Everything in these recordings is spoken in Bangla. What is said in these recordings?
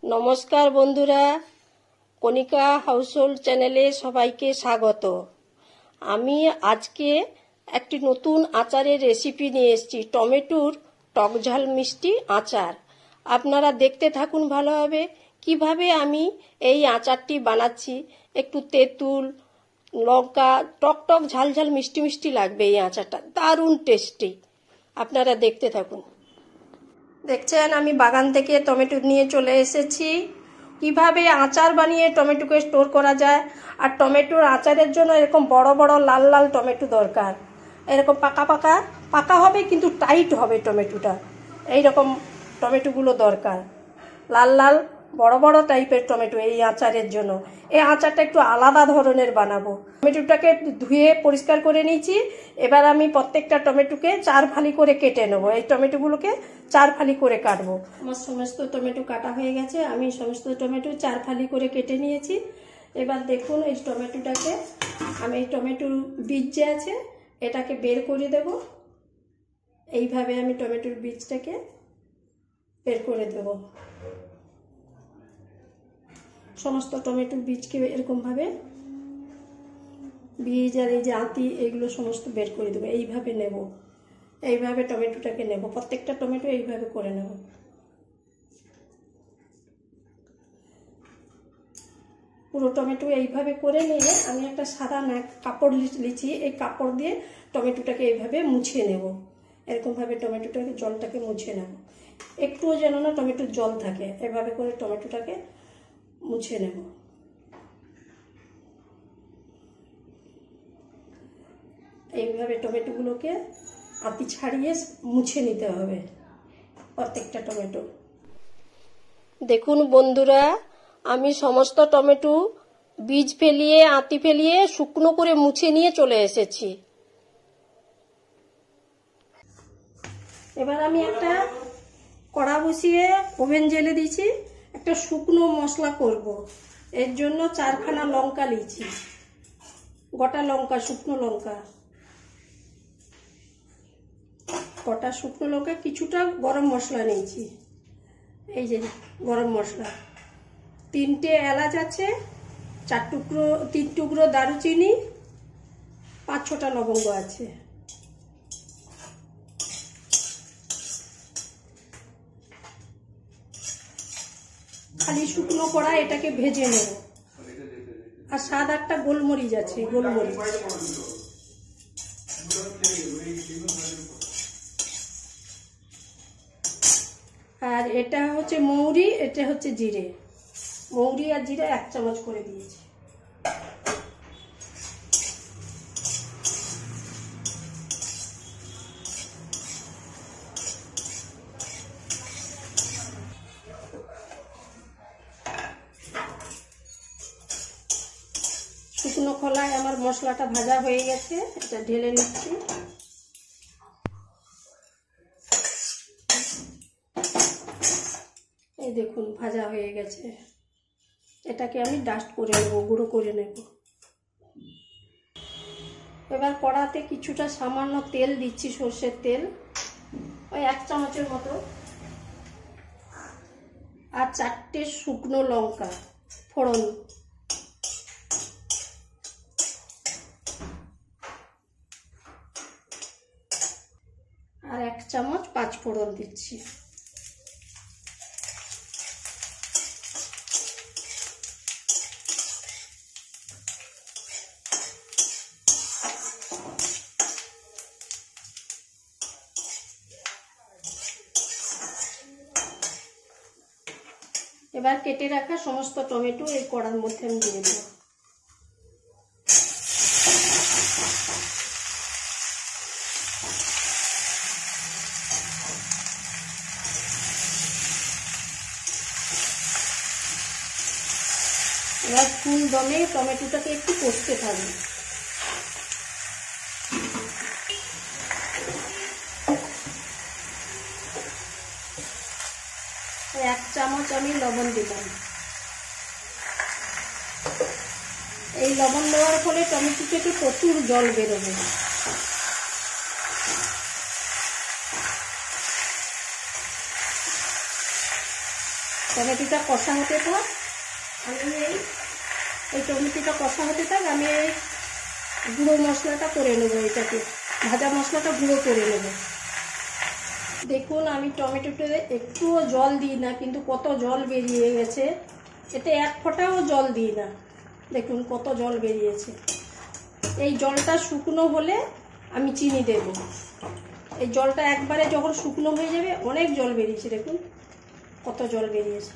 নমস্কার বন্ধুরা, কণিকা হাউসহোল্ড চ্যানেলে সবাইকে স্বাগত। আমি আজকে একটি নতুন আচারের রেসিপি নিয়ে এসেছি, টমেটোর টকঝাল মিষ্টি আচার। আপনারা দেখতে থাকুন ভালোভাবে কিভাবে আমি এই আচারটি বানাচ্ছি। একটু তেঁতুল, লঙ্কা, টক ঝাল ঝাল মিষ্টি মিষ্টি লাগবে এই আচারটা, দারুণ টেস্টি। আপনারা দেখতে থাকুন। দেখছেন আমি বাগান থেকে টমেটো নিয়ে চলে এসেছি। কিভাবে আচার বানিয়ে টমেটোকে স্টোর করা যায়। আর টমেটোর আচারের জন্য এরকম বড় বড় লাল লাল টমেটো দরকার। এরকম পাকা পাকা পাকা হবে কিন্তু টাইট হবে টমেটোটা, এইরকম টমেটোগুলো দরকার। লাল লাল বড় বড় টাইপের টমেটো এই আচারের জন্য। এই আচারটা একটু আলাদা ধরনের বানাবো। টমেটোটাকে ধুয়ে পরিষ্কার করে নিয়েছি। এবার আমি প্রত্যেকটা টমেটোকে 4 ফালি করে কেটে নেবো। এই টমেটোগুলোকে 4 ফালি করে কাটবো। আমার সমস্ত টমেটো কাটা হয়ে গেছে। আমি সমস্ত টমেটো 4 ফালি করে কেটে নিয়েছি। এবার দেখুন এই টমেটোটাকে আমি, এই টমেটোর বীজ যে আছে এটাকে বের করে দেব। এইভাবে আমি টমেটোর বীজটাকে বের করে দেব। সমস্ত টমেটোর বীজকে এরকমভাবে বীজ আর এই যে আঁতি এগুলো সমস্ত বের করে দেবো। এইভাবে নেব, এইভাবে টমেটোটাকে নেব। প্রত্যেকটা টমেটো এইভাবে করে নেব। পুরো টমেটো এইভাবে করে নিয়ে আমি একটা সাদা কাপড় লিছি। এই কাপড় দিয়ে টমেটোটাকে এইভাবে মুছে নেব। এরকমভাবে টমেটোটাকে জলটাকে মুছে নেব। একটুও যেন না টমেটোর জল থাকে, এভাবে করে টমেটোটাকে মুছে নেব। এইভাবে টমেটোগুলোকে আঁতি ছাড়িয়ে মুছে নিতে হবে প্রত্যেকটা টমেটো। দেখুন বন্ধুরা, আমি সমস্ত টমেটো বীজ ফেলিয়ে আঁতি ফেলিয়ে শুকনো করে মুছে নিয়ে চলে এসেছি। এবার আমি একটা কড়া বসিয়ে ওভেন জ্বেলে দিয়েছি। একটা শুকনো মশলা করব। এর জন্য 4খানা লঙ্কা নিয়েছি, গোটা লঙ্কা, শুকনো লঙ্কা, গোটা শুকনো লঙ্কা, কিছুটা গরম মশলা নিয়েছি। এই যে গরম মশলা, 3টে এলাচ আছে, 3 টুকরো দারুচিনি, 5-6টা লবঙ্গ আছে। খালি শুকনো কড়া এটাকে ভেজে নেব। আর 7-8টা গোলমরিচ আছে, গোলমরিচ। আর এটা হচ্ছে মৌরি, এটা হচ্ছে জিরে। মৌরি আর জিরে 1 চামচ করে দিয়েছি। শুকনো খোলায় আমার মশলাটা ভাজা হয়ে গেছে, এটা ঢেলে নিচ্ছি। এই দেখুন ভাজা হয়ে গেছে। এটাকে আমি ডাস্ট করে নেব, গুঁড়ো করে নেব। এবার কড়াতে কিছুটা সামান্য তেল দিচ্ছি, সর্ষের তেল, ওই 1 চামচের মতো। আর 4টে শুকনো লঙ্কা ফোড়ন, আর 1 চামচ 5 ফোড়ন দিচ্ছি। এবার কেটে রাখা সমস্ত টমেটো এই কড়ার মধ্যে আমি দিয়ে দেব। এবার ফুল দমে টমেটোটাকে একটু কষতে থাকবে। 1 চামচ আমি লবণ দিলাম। এই লবণ দেওয়ার ফলে টমেটো থেকে প্রচুর জল বেরোবে। টমেটোটা কষা হতে থাক, আমি এই টমেটোটা কষা হতে থাক, আমি এই গুঁড়ো মশলাটা করে নেবো, এটাকে ভাজা মশলাটা গুঁড়ো করে নেব। দেখুন আমি টমেটোতে একটুও জল দিই না, কিন্তু কত জল বেরিয়ে গেছে। এতে এক ফোঁটাও জল দিই না, দেখুন কত জল বেরিয়েছে। এই জলটা শুকনো হলে আমি চিনি দেব। এই জলটা একবারে যখন শুকনো হয়ে যাবে, অনেক জল বেরিয়েছে, দেখুন কত জল বেরিয়েছে।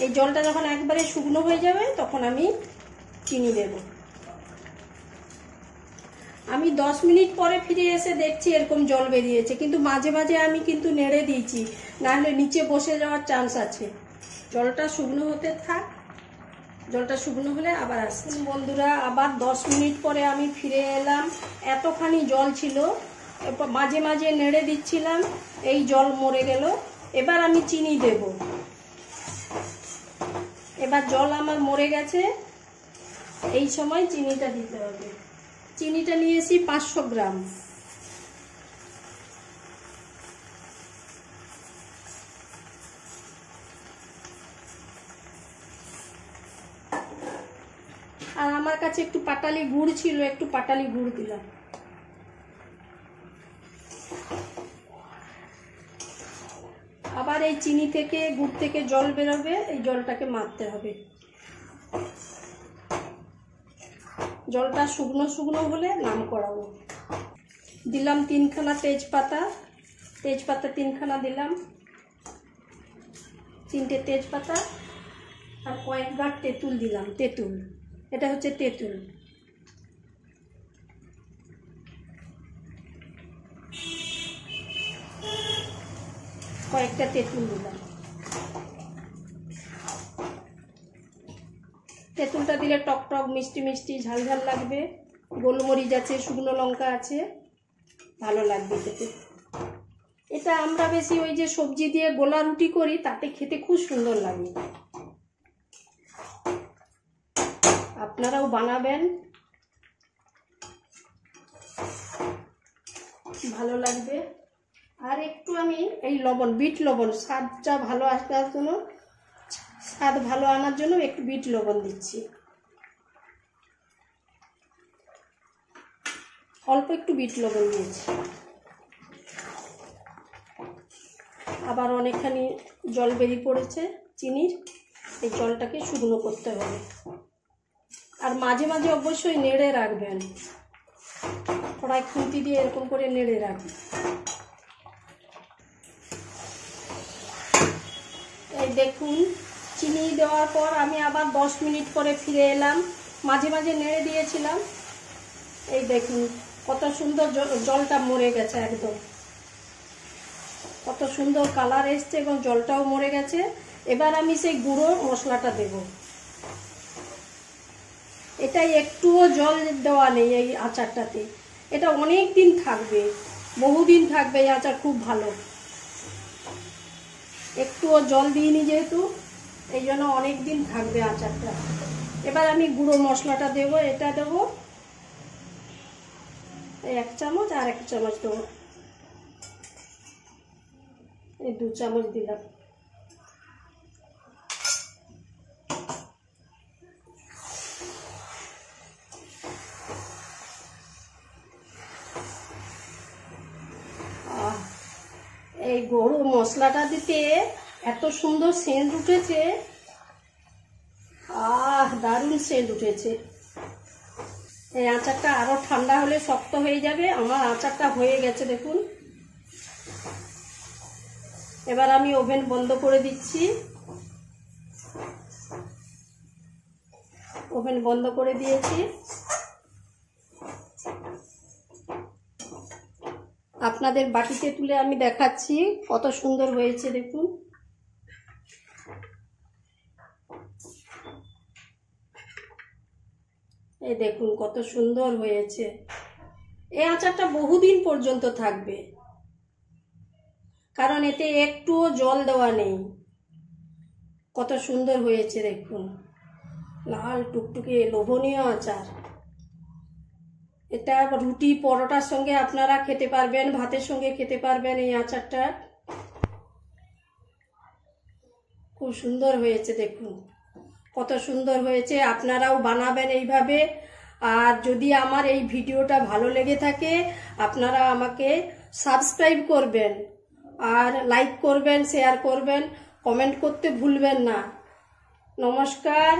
এই জলটা যখন একবারে শুকনো হয়ে যাবে, তখন আমি চিনি দেব। আমি 10 মিনিট পরে ফিরে এসে দেখছি এরকম জল বেরিয়েছে, কিন্তু মাঝে মাঝে আমি কিন্তু নেড়ে দিয়েছি, নাহলে নিচে বসে যাওয়ার চান্স আছে। জলটা শুকনো হতে থাক, জলটা শুকনো হলে আবার আসুন। বন্ধুরা, আবার 10 মিনিট পরে আমি ফিরে এলাম। এতখানি জল ছিল, মাঝে মাঝে নেড়ে দিচ্ছিলাম, এই জল মরে গেল। এবার আমি চিনি দেব। এবার জল আমার মরে গেছে, এই সময় চিনিটা দিতে হবে। চিনিটা নিয়েছি 500 গ্রাম। আর আমার কাছে একটু পাটালি গুড় ছিল, একটু পাটালি গুড় দিলাম। আবার এই চিনি থেকে গুড় থেকে জল বেরোবে, এই জলটাকে মারতে হবে। জলটা শুকনো শুকনো হলে নাম করাবো। দিলাম 3খানা তেজপাতা, তেজপাতা 3খানা দিলাম, 3টে তেজপাতা, আর কয়েক গাঁট তেঁতুল দিলাম। তেঁতুল, এটা হচ্ছে তেঁতুল। কয়েকটা তেঁতুল দিলাম। তেঁতুলটা দিলে টক টক মিষ্টি মিষ্টি ঝাল ঝাল লাগবে। গোলমরিচ আছে, শুকনো লঙ্কা আছে, ভালো লাগবে খেতে। এটা আমরা বেশি ওই যে সবজি দিয়ে গোলা রুটি করি, তাতে খেতে খুব সুন্দর লাগে। আপনারাও বানাবেন, ভালো লাগবে। আর একটু আমি এই লবণ, বিট লবণ, স্বাদটা ভালো আসার জন্য, স্বাদ ভালো আনার জন্য একটু বিট লবণ দিচ্ছি। অল্প একটু বিট লবণ দিয়েছি। আবার অনেকখানি জল বেরিয়ে পড়েছে চিনির, এই জলটাকে শুকনো করতে হবে। আর মাঝে মাঝে অবশ্যই নেড়ে রাখবেন, কড়াই খুন্তি দিয়ে এরকম করে নেড়ে রাখবেন। এই দেখুন চিনি দেওয়ার পর আমি আবার 10 মিনিট পরে ফিরে এলাম। মাঝে মাঝে নেড়ে দিয়েছিলাম। এই দেখুন কত সুন্দর জলটা মরে গেছে, একদম কত সুন্দর কালার এসছে এবং জলটাও মরে গেছে। এবার আমি সেই গুঁড়ো মশলাটা দেব। এটাই একটুও জল দেওয়া নেই এই আচারটাতে। এটা অনেক দিন থাকবে, বহুদিন থাকবে এই আচার, খুব ভালো। একটুও জল দিইনি যেহেতু, এই জন্য অনেক দিন থাকবে আচারটা। এবার আমি গুঁড়ো মশলাটা দেবো। এটা দেবো এই 1 চামচ, আর 1 চামচ দেবো, এই 2 চামচ দিলাম। এই গুঁড়ো মশলাটা দিতে এত সুন্দর সেন্ট উঠেছে, দারুণ সেন্ট উঠেছে। এই আচারটা আরো ঠান্ডা হলে শক্ত হয়ে যাবে। আমার আচারটা হয়ে গেছে দেখুন। এবার আমি ওভেন বন্ধ করে দিচ্ছি। ওভেন বন্ধ করে দিয়েছি। আপনাদের বাটিতে তুলে আমি দেখাচ্ছি কত সুন্দর হয়েছে দেখুন। এই দেখুন কত সুন্দর হয়েছে। এই আচারটা বহুদিন পর্যন্ত থাকবে, কারণ এতে একটুও জল দেওয়া নেই। কত সুন্দর হয়েছে দেখুন, লাল টুকটুকে লোভনীয় আচার। এটা রুটি পরোটার সঙ্গে আপনারা খেতে পারবেন, ভাতের সঙ্গে খেতে পারবেন। এই আচারটা খুব সুন্দর হয়েছে, দেখুন কত সুন্দর হয়েছে। আপনারাও বানাবেন এইভাবে। আর যদি আমার এই ভিডিওটা ভালো লেগে থাকে আপনারা আমাকে সাবস্ক্রাইব করবেন, আর লাইক করবেন, শেয়ার করবেন, কমেন্ট করতে ভুলবেন না। নমস্কার।